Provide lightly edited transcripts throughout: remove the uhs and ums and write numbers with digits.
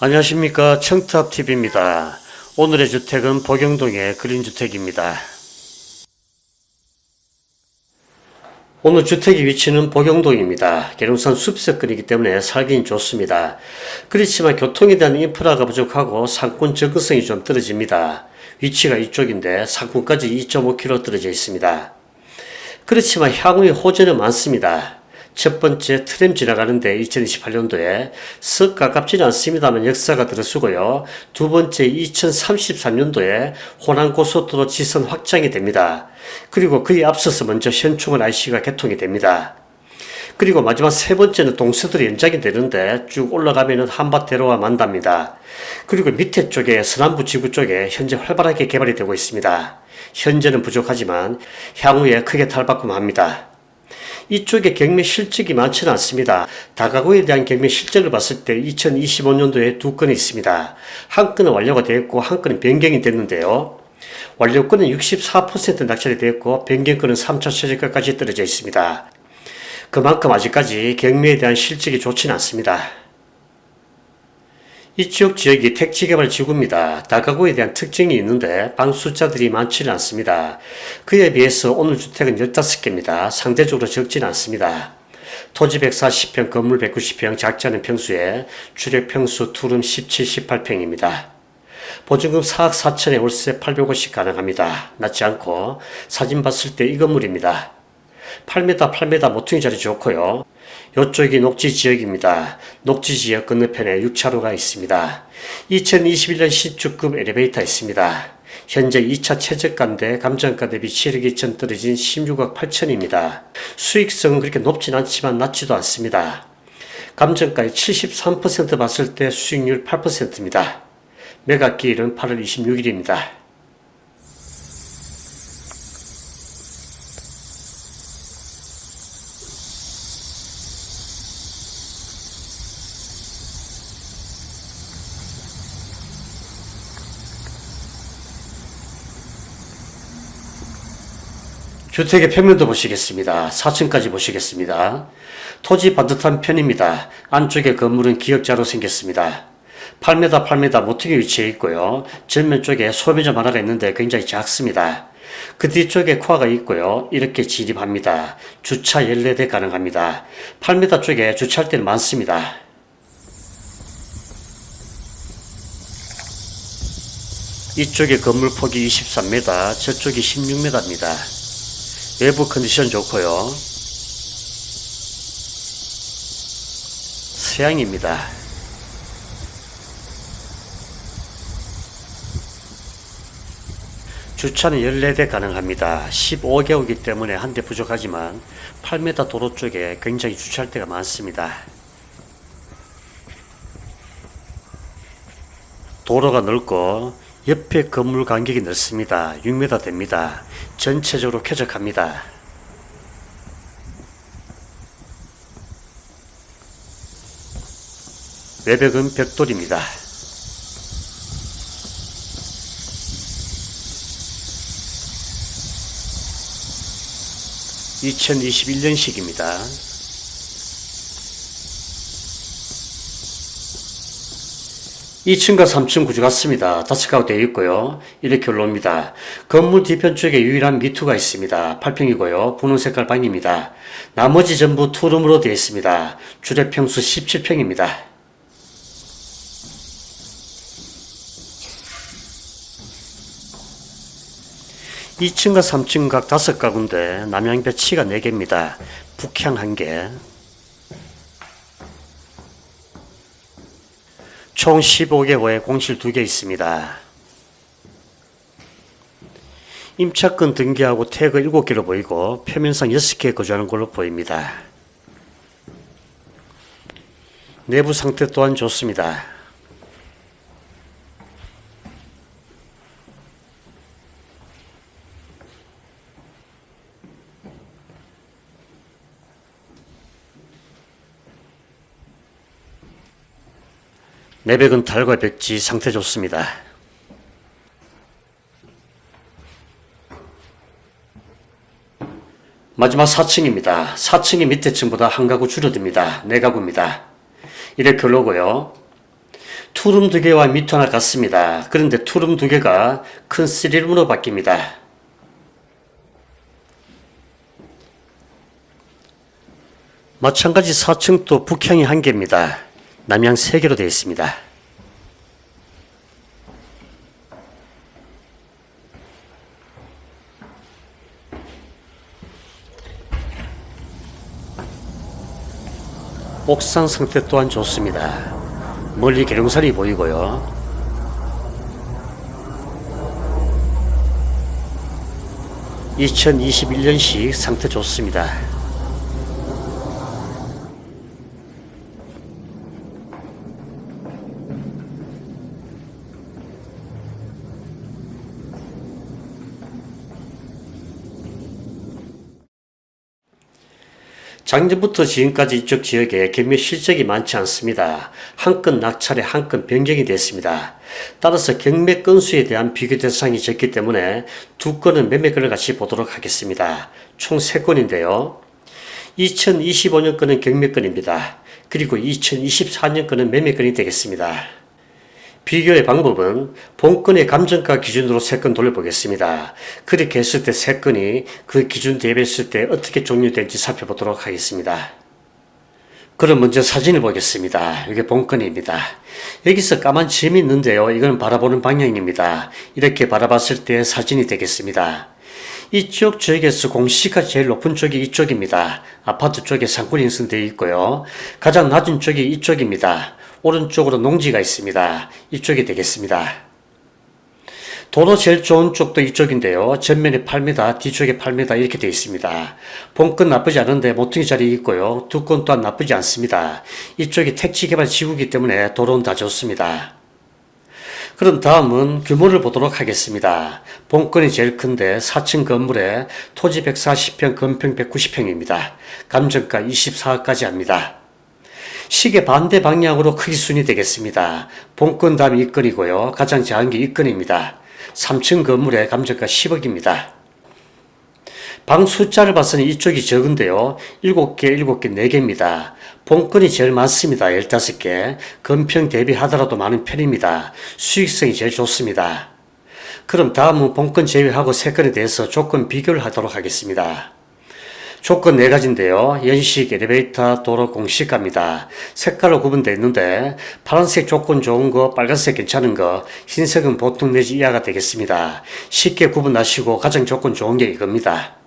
안녕하십니까, 청탑TV입니다. 오늘의 주택은 복영동의 그린주택입니다. 오늘 주택의 위치는 복영동입니다. 계룡산 숲속거리이기 때문에 살긴 좋습니다. 그렇지만 교통에 대한 인프라가 부족하고 상권 접근성이 좀 떨어집니다. 위치가 이쪽인데 상권까지 2.5km 떨어져 있습니다. 그렇지만 향후에 호재는 많습니다. 첫 번째, 트램 지나가는데 2028년도에 썩 가깝지는 않습니다만 역사가 들어서고요. 두 번째, 2033년도에 호남고속도로 지선 확장이 됩니다. 그리고 그에 앞서서 먼저 현충원 IC가 개통이 됩니다. 그리고 마지막 세 번째는 동서들이 연장이 되는데 쭉 올라가면은 한밭대로가 만답니다. 그리고 밑에 쪽에 서남부 지구 쪽에 현재 활발하게 개발이 되고 있습니다. 현재는 부족하지만 향후에 크게 탈바꿈합니다. 이쪽에 경매 실적이 많지는 않습니다. 다가구에 대한 경매 실적을 봤을 때 2025년도에 두 건이 있습니다. 한 건은 완료가 되었고 한 건은 변경이 됐는데요. 완료건은 64% 낙찰이 되었고 변경건은 3차 최저가까지 떨어져 있습니다. 그만큼 아직까지 경매에 대한 실적이 좋지는 않습니다. 이쪽 지역이 택지개발 지구입니다. 다가구에 대한 특징이 있는데 방 숫자들이 많지는 않습니다. 그에 비해서 오늘 주택은 15개입니다. 상대적으로 적지는 않습니다. 토지 140평, 건물 190평, 작지 않은 평수에 주택평수 투룸 17, 18평입니다. 보증금 4억 4천에 월세 850 가능합니다. 낮지 않고 사진 봤을 때 이 건물입니다. 8m 모퉁이 자리 좋고요. 이쪽이 녹지지역입니다. 녹지지역 건너편에 6차로가 있습니다. 2021년 신축급 엘리베이터 있습니다. 현재 2차 최저가인데 감정가 대비 7억 2천 떨어진 16억 8천입니다. 수익성은 그렇게 높진 않지만 낮지도 않습니다. 감정가의 73% 봤을 때 수익률 8%입니다. 매각기일은 8월 26일입니다. 주택의 평면도 보시겠습니다. 4층까지 보시겠습니다. 토지 반듯한 편입니다. 안쪽에 건물은 기역자로 생겼습니다. 8m 모퉁이 위치해 있고요. 전면 쪽에 소매점 하나가 있는데 굉장히 작습니다. 그 뒤쪽에 코아가 있고요. 이렇게 진입합니다. 주차 14대 가능합니다. 8m 쪽에 주차할 때는 많습니다. 이쪽에 건물 폭이 23m, 저쪽이 16m입니다. 외부 컨디션 좋고요. 서양입니다. 주차는 14대 가능합니다. 15개호이기 때문에 한 대 부족하지만 8m 도로 쪽에 굉장히 주차할 데가 많습니다. 도로가 넓고 옆에 건물 간격이 넓습니다. 6m 됩니다. 전체적으로 쾌적합니다. 외벽은 벽돌입니다. (2021년식입니다) 2층과 3층 구조 같습니다. 다세가구 되어 있고요. 이렇게 올라옵니다. 건물 뒤편 쪽에 유일한 미투가 있습니다. 8평이고요. 분홍 색깔 방입니다. 나머지 전부 투룸으로 되어 있습니다. 주택평수 17평입니다. (2층과 3층 각 5가구인데 남향배치가 4개입니다. 북향 1개. 총 15개호에 공실 2개 있습니다. 임차권 등기하고 태그 7개로 보이고 표면상 6개 거주하는 걸로 보입니다. 내부 상태 또한 좋습니다. 내벽은 달과 벽지 상태 좋습니다. 마지막 4층입니다. 4층이 밑에 층보다 한 가구 줄어듭니다. 4가구입니다. 이렇게 올라오고요. 투룸 2개와 미투 하나 같습니다. 그런데 투룸 2개가 큰 3룸으로 바뀝니다. 마찬가지 4층도 북향이 1개입니다. 남향 3개로 되어 있습니다. 옥상 상태 또한 좋습니다. 멀리 계룡산이 보이고요. (2021년식) 상태 좋습니다. 작년부터 지금까지 이쪽 지역에 경매 실적이 많지 않습니다. 한 건 낙찰에 한 건 변경이 됐습니다. 따라서 경매 건수에 대한 비교 대상이 적기 때문에 2건은 매매건을 같이 보도록 하겠습니다. 총 3건인데요. 2025년 건은 경매건입니다. 그리고 2024년 건은 매매건이 되겠습니다. 비교의 방법은 본건의 감정가 기준으로 3건 돌려보겠습니다. 그렇게 했을 때 3건이 그 기준 대비했을 때 어떻게 종료된지 살펴보도록 하겠습니다. 그럼 먼저 사진을 보겠습니다. 이게 본건입니다. 여기서 까만 점이 있는데요. 이건 바라보는 방향입니다. 이렇게 바라봤을 때 사진이 되겠습니다. 이쪽 지역에서 공시가 제일 높은 쪽이 이쪽입니다. 아파트 쪽에 상권이 형성되어 있고요. 가장 낮은 쪽이 이쪽입니다. 오른쪽으로 농지가 있습니다. 이쪽이 되겠습니다. 도로 제일 좋은 쪽도 이쪽인데요. 전면에 8m, 뒤쪽에 8m 이렇게 되어 있습니다. 본건 나쁘지 않은데 모퉁이 자리 있고요. 2건 또한 나쁘지 않습니다. 이쪽이 택지개발 지구이기 때문에 도로는 다 좋습니다. 그럼 다음은 규모를 보도록 하겠습니다. 본건이 제일 큰데 4층 건물에 토지 140평, 건평 190평입니다. 감정가 24억까지 합니다. 시계 반대 방향으로 크기 순이 되겠습니다. 본건 다음이 이 건이고요. 가장 작은 게 이 건입니다. 3층 건물에 감정가 10억입니다. 방 숫자를 봐서는 이쪽이 적은데요. 7개, 7개, 4개입니다. 본건이 제일 많습니다. 15개. 건평 대비하더라도 많은 편입니다. 수익성이 제일 좋습니다. 그럼 다음은 본건 제외하고 3건에 대해서 조건 비교를 하도록 하겠습니다. 조건 4가지인데요. 연식, 엘리베이터, 도로, 공시가입니다. 색깔로 구분되어 있는데 파란색 조건 좋은 거, 빨간색 괜찮은 거, 흰색은 보통 내지 이하가 되겠습니다. 쉽게 구분하시고 가장 조건 좋은 게 이겁니다.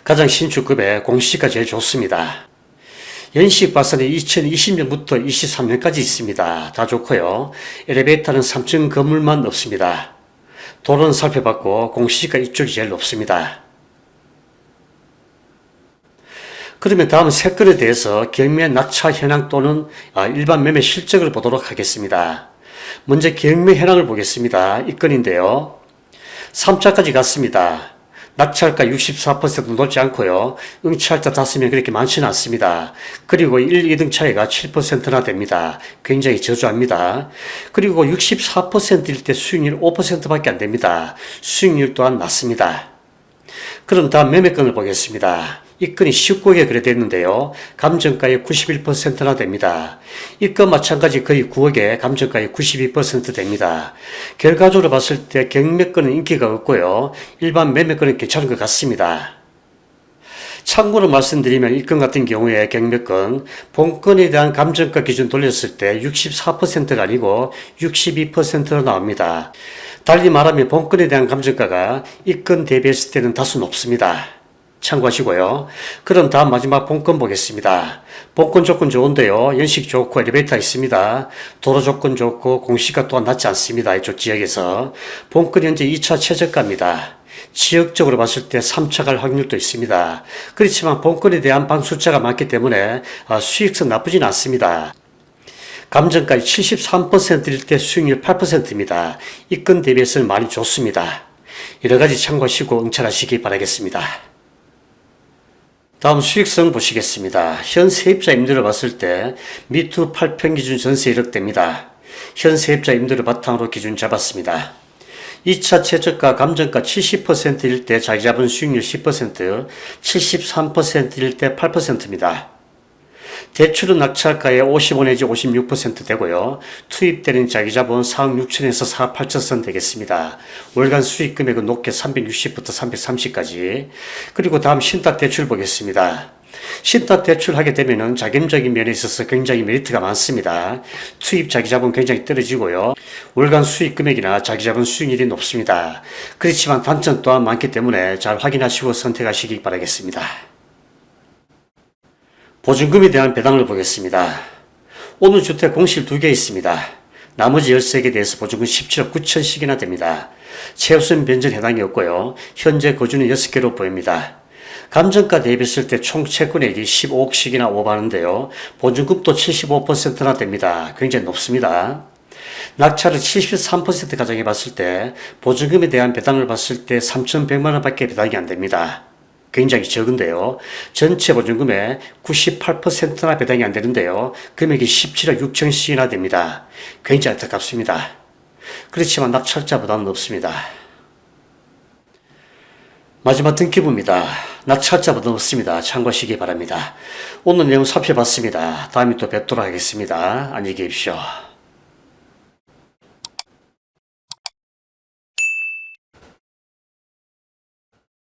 가장 신축급에 공시가 제일 좋습니다. 연식 봐서는 2020년부터 23년까지 있습니다. 다 좋고요. 엘리베이터는 3층 건물만 없습니다. 도로는 살펴봤고 공시가 이쪽이 제일 높습니다. 그러면 다음 3건에 대해서 경매 낙찰 현황 또는 일반 매매 실적을 보도록 하겠습니다. 먼저 경매 현황을 보겠습니다. 이 건인데요. 3차까지 갔습니다. 낙찰가 64% 높지 않고요. 응찰자 5명 그렇게 많지는 않습니다. 그리고 1, 2등 차이가 7%나 됩니다. 굉장히 저조합니다. 그리고 64%일 때 수익률 5%밖에 안 됩니다. 수익률 또한 낮습니다. 그럼 다음 매매건을 보겠습니다. 이 건이 19억에 거래됐는데요. 감정가의 91%나 됩니다. 이 건 마찬가지 거의 9억에 감정가의 92% 됩니다. 결과적으로 봤을 때 경매건은 인기가 없고요. 일반 매매건은 괜찮은 것 같습니다. 참고로 말씀드리면 이 건 같은 경우에 경매건 본건에 대한 감정가 기준 돌렸을 때 64%가 아니고 62%로 나옵니다. 달리 말하면 본건에 대한 감정가가 이 건 대비했을 때는 다소 높습니다. 참고하시고요. 그럼 다음 마지막 본건 보겠습니다. 본건 조건 좋은데요. 연식 좋고 엘리베이터 있습니다. 도로 조건 좋고 공시가 또한 낮지 않습니다. 이쪽 지역에서. 본건 현재 2차 최저가입니다. 지역적으로 봤을 때 3차 갈 확률도 있습니다. 그렇지만 본건에 대한 방 숫자가 많기 때문에 수익성 나쁘진 않습니다. 감정가의 73%일 때 수익률 8%입니다. 이 건 대비해서는 많이 좋습니다. 여러가지 참고하시고 응찰하시기 바라겠습니다. 다음 수익성 보시겠습니다. 현 세입자 임대를 봤을 때 미투 8평 기준 전세 1억 됩니다. 현 세입자 임대를 바탕으로 기준 잡았습니다. 2차 최저가 감정가 70%일 때 자기 잡은 수익률 10%, 73%일 때 8%입니다. 대출은 낙찰가의 55 내지 56% 되고요. 투입되는 자기자본 4억 6천에서 4억 8천 선 되겠습니다. 월간 수익 금액은 높게 360부터 330까지. 그리고 다음 신탁 대출 보겠습니다. 신탁 대출하게 되면은 자금적인 면에 있어서 굉장히 메리트가 많습니다. 투입 자기자본 굉장히 떨어지고요. 월간 수익 금액이나 자기자본 수익률이 높습니다. 그렇지만 단점 또한 많기 때문에 잘 확인하시고 선택하시기 바라겠습니다. 보증금에 대한 배당을 보겠습니다. 오늘 주택 공실 2개 있습니다. 나머지 13개에 대해서 보증금 17억 9천씩이나 됩니다. 최우선 변전 해당이 없고요. 현재 거주는 6개로 보입니다. 감정가 대비했을 때 총 채권액이 15억씩이나 오버하는데요. 보증금도 75%나 됩니다. 굉장히 높습니다. 낙찰을 73% 가정해 봤을 때 보증금에 대한 배당을 봤을 때 3,100만 원밖에 배당이 안 됩니다. 굉장히 적은데요. 전체 보증금의 98%나 배당이 안 되는데요. 금액이 17억 6천씩이나 됩니다. 굉장히 안타깝습니다. 그렇지만 낙찰자보다는 없습니다. 마지막 등기부입니다. 낙찰자보다 없습니다. 참고하시기 바랍니다. 오늘 내용 살펴봤습니다. 다음에 또 뵙도록 하겠습니다. 안녕히 계십시오.